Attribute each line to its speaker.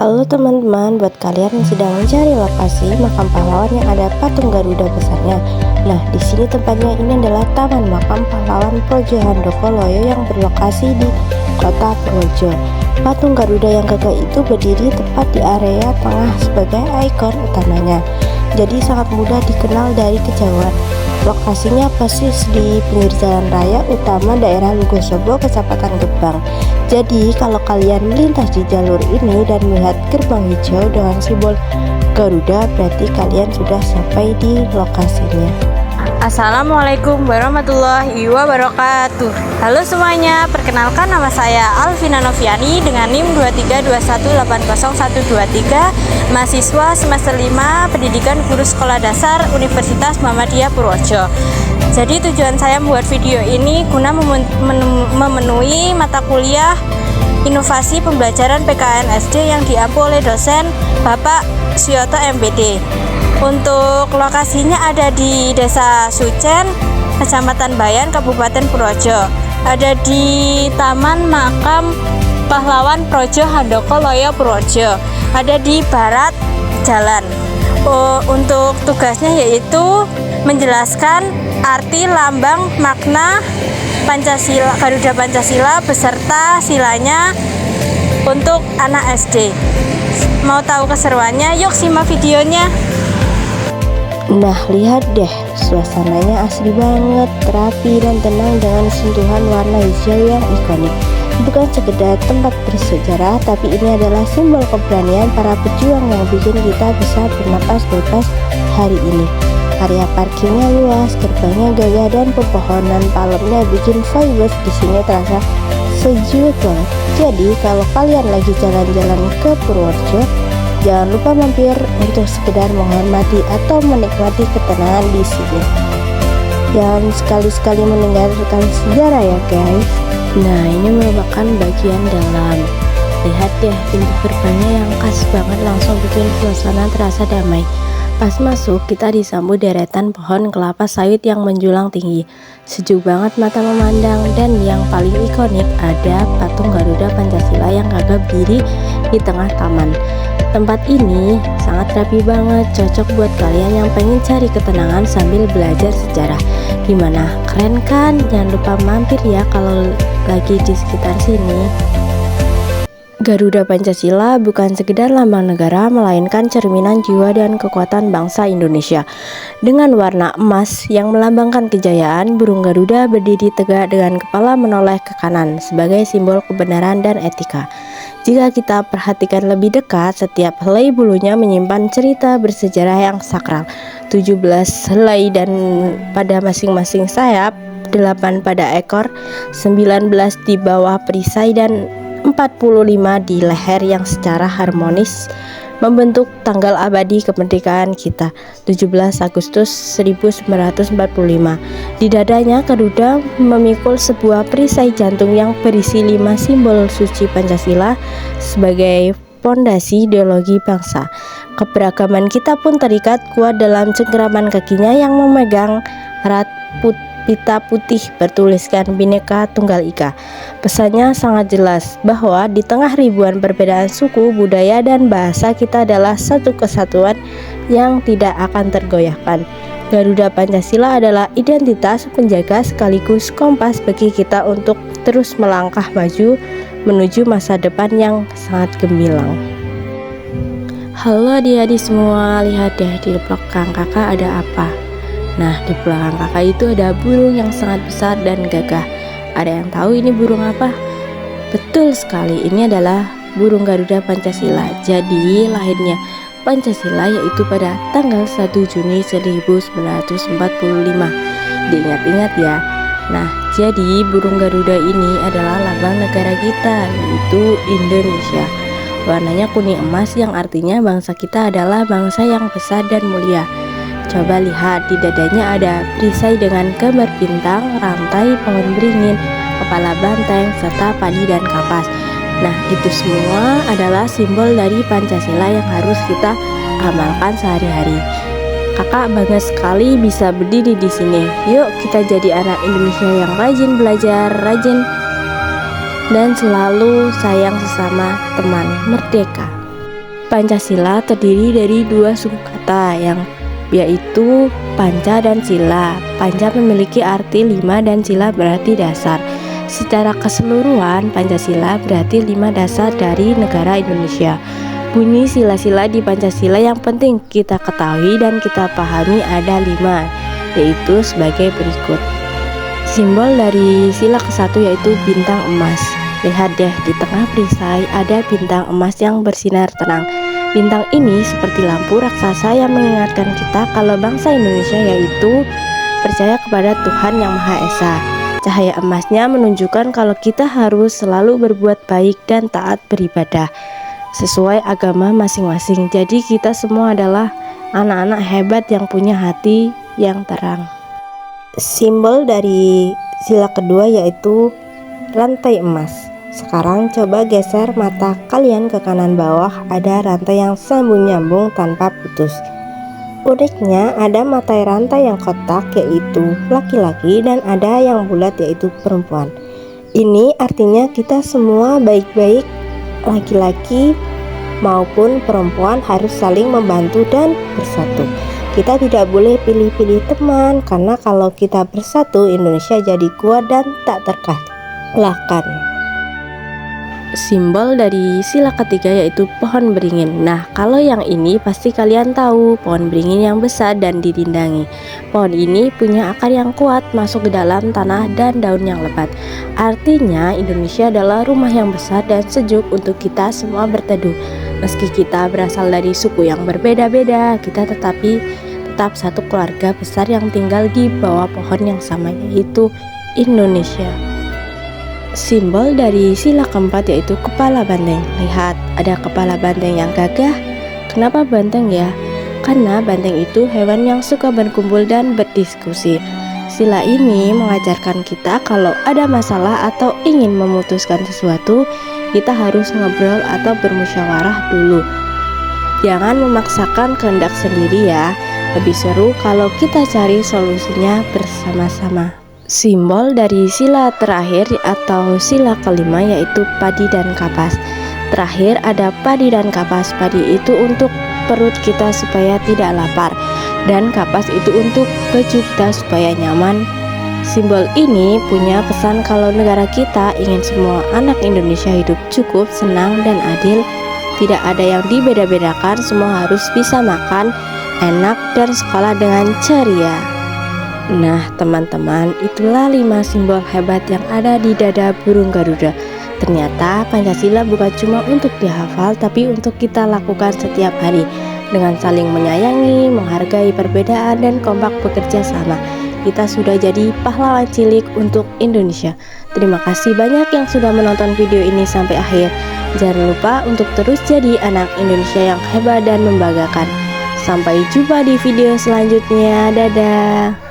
Speaker 1: Halo teman-teman, buat kalian yang sedang mencari lokasi makam pahlawan yang ada patung Garuda besarnya. Nah, di sini tempatnya ini adalah Taman Makam Pahlawan Projo Handoko Loyo yang berlokasi di Kota Purworejo. Patung Garuda yang gagah itu berdiri tepat di area tengah sebagai ikon utamanya. Jadi sangat mudah dikenal dari kejauhan. Lokasinya persis di pinggir jalan raya utama daerah Lugosobo, Kecamatan Gebang. Jadi kalau kalian melintas di jalur ini dan melihat gerbang hijau dengan simbol Garuda, berarti kalian sudah sampai di lokasinya.
Speaker 2: Assalamualaikum warahmatullahi wabarakatuh. Halo semuanya, perkenalkan nama saya Alvina Noviani dengan NIM 231180123, mahasiswa semester 5 Pendidikan Guru Sekolah Dasar Universitas Muhammadiyah Purworejo. Jadi tujuan saya membuat video ini guna memenuhi mata kuliah Inovasi Pembelajaran PKN SD yang diampu oleh dosen Bapak Suyoto MPD. Untuk lokasinya ada di Desa Sucen, Kecamatan Bayan, Kabupaten Purworejo. Ada di Taman Makam Pahlawan Projo Handoko Loyo Purworejo. Ada di barat jalan. Untuk tugasnya yaitu menjelaskan arti lambang makna Pancasila, Garuda Pancasila beserta silanya untuk anak SD. Mau tahu keseruannya? Yuk simak videonya.
Speaker 1: Nah, lihat deh, suasananya asri banget, rapi dan tenang dengan sentuhan warna hijau yang ikonik. Bukan sekedar tempat bersejarah, tapi ini adalah simbol keberanian para pejuang yang bikin kita bisa bernapas bebas hari ini. Area parkirnya luas, gerbangnya gagah, dan pepohonan palemnya bikin vibes di sini terasa sejuk banget. Jadi kalau kalian lagi jalan-jalan ke Purworejo, jangan lupa mampir untuk sekedar menghormati atau menikmati ketenangan di sini. Jangan sekali-sekali meninggalkan sejarah ya guys. Nah, ini merupakan bagian dalam. Lihat deh, pintu gerbangnya yang khas banget, langsung bikin suasana terasa damai. Pas masuk, kita disambut deretan pohon kelapa sawit yang menjulang tinggi. Sejuk banget mata memandang, dan yang paling ikonik ada patung Garuda Pancasila yang gagah berdiri di tengah taman. Tempat ini sangat rapi banget, cocok buat kalian yang pengen cari ketenangan sambil belajar sejarah. Gimana? Keren kan? Jangan lupa mampir ya kalau lagi di sekitar sini. Garuda Pancasila bukan sekedar lambang negara, melainkan cerminan jiwa dan kekuatan bangsa Indonesia. Dengan warna emas yang melambangkan kejayaan, burung Garuda berdiri tegak dengan kepala menoleh ke kanan sebagai simbol kebenaran dan etika. Jika kita perhatikan lebih dekat, setiap helai bulunya menyimpan cerita bersejarah yang sakral. 17 helai dan pada masing-masing sayap, 8 pada ekor, 19 di bawah perisai, dan 45 di leher yang secara harmonis membentuk tanggal abadi kemerdekaan kita, 17 Agustus 1945. Di dadanya Garuda memikul sebuah perisai jantung yang berisi 5 simbol suci Pancasila sebagai fondasi ideologi bangsa. Keberagaman kita pun terikat kuat dalam cengkeraman kakinya yang memegang erat pita putih bertuliskan Bhinneka Tunggal Ika. Pesannya sangat jelas bahwa di tengah ribuan perbedaan suku, budaya, dan bahasa, kita adalah satu kesatuan yang tidak akan tergoyahkan. Garuda Pancasila adalah identitas penjaga sekaligus kompas bagi kita untuk terus melangkah maju menuju masa depan yang sangat gemilang. Halo adik-adik semua, lihat deh di belakang kakak ada apa? Nah, di belakang kakak itu ada burung yang sangat besar dan gagah. Ada yang tahu ini burung apa? Betul sekali, ini adalah burung Garuda Pancasila. Jadi lahirnya Pancasila yaitu pada tanggal 1 Juni 1945. Diingat-ingat ya. Nah, jadi burung Garuda ini adalah lambang negara kita, yaitu Indonesia. Warnanya kuning emas yang artinya bangsa kita adalah bangsa yang besar dan mulia. Coba lihat, di dadanya ada perisai dengan gambar bintang, rantai, pohon beringin, kepala banteng, serta padi dan kapas. Nah, itu semua adalah simbol dari Pancasila yang harus kita amalkan sehari-hari. Kakak bangga sekali bisa berdiri di sini. Yuk kita jadi anak Indonesia yang rajin belajar, rajin dan selalu sayang sesama, teman merdeka. Pancasila terdiri dari dua suku kata yaitu panca dan sila. Panca memiliki arti 5 dan sila berarti dasar. Secara keseluruhan, Pancasila berarti 5 dasar dari negara Indonesia. Bunyi sila-sila di Pancasila yang penting kita ketahui dan kita pahami ada 5, yaitu sebagai berikut. Simbol dari sila ke-1 yaitu bintang emas. Lihat deh, di tengah perisai ada bintang emas yang bersinar tenang. Bintang ini seperti lampu raksasa yang mengingatkan kita kalau bangsa Indonesia yaitu percaya kepada Tuhan Yang Maha Esa. Cahaya emasnya menunjukkan kalau kita harus selalu berbuat baik dan taat beribadah sesuai agama masing-masing. Jadi kita semua adalah anak-anak hebat yang punya hati yang terang. Simbol dari sila kedua yaitu rantai emas. Sekarang coba geser mata kalian ke kanan bawah, ada rantai yang sambung-nyambung tanpa putus. Uniknya ada mata rantai yang kotak yaitu laki-laki dan ada yang bulat yaitu perempuan. Ini artinya kita semua baik-baik, laki-laki maupun perempuan harus saling membantu dan bersatu. Kita tidak boleh pilih-pilih teman, karena kalau kita bersatu Indonesia jadi kuat dan tak terkalahkan. Simbol dari sila ketiga yaitu pohon beringin. Nah, kalau yang ini pasti kalian tahu, pohon beringin yang besar dan dirindangi. Pohon ini punya akar yang kuat masuk ke dalam tanah dan daun yang lebat. Artinya Indonesia adalah rumah yang besar dan sejuk untuk kita semua berteduh. Meski kita berasal dari suku yang berbeda-beda, kita tetap satu keluarga besar yang tinggal di bawah pohon yang sama, yaitu Indonesia. Simbol dari sila keempat yaitu kepala banteng. Lihat, ada kepala banteng yang gagah. Kenapa banteng ya? Karena banteng itu hewan yang suka berkumpul dan berdiskusi. Sila ini mengajarkan kita kalau ada masalah atau ingin memutuskan sesuatu, kita harus ngobrol atau bermusyawarah dulu. Jangan memaksakan kehendak sendiri ya. Lebih seru kalau kita cari solusinya bersama-sama. Simbol dari sila terakhir atau sila kelima yaitu padi dan kapas. Terakhir ada padi dan kapas. Padi itu untuk perut kita supaya tidak lapar, dan kapas itu untuk baju kita supaya nyaman. Simbol ini punya pesan kalau negara kita ingin semua anak Indonesia hidup cukup, senang, dan adil. Tidak ada yang dibeda-bedakan, semua harus bisa makan enak dan sekolah dengan ceria. Nah teman-teman, itulah 5 simbol hebat yang ada di dada burung Garuda. Ternyata Pancasila bukan cuma untuk dihafal, tapi untuk kita lakukan setiap hari dengan saling menyayangi, menghargai perbedaan, dan kompak bekerja sama. Kita sudah jadi pahlawan cilik untuk Indonesia. Terima kasih banyak yang sudah menonton video ini sampai akhir. Jangan lupa untuk terus jadi anak Indonesia yang hebat dan membanggakan. Sampai jumpa di video selanjutnya. Dadah.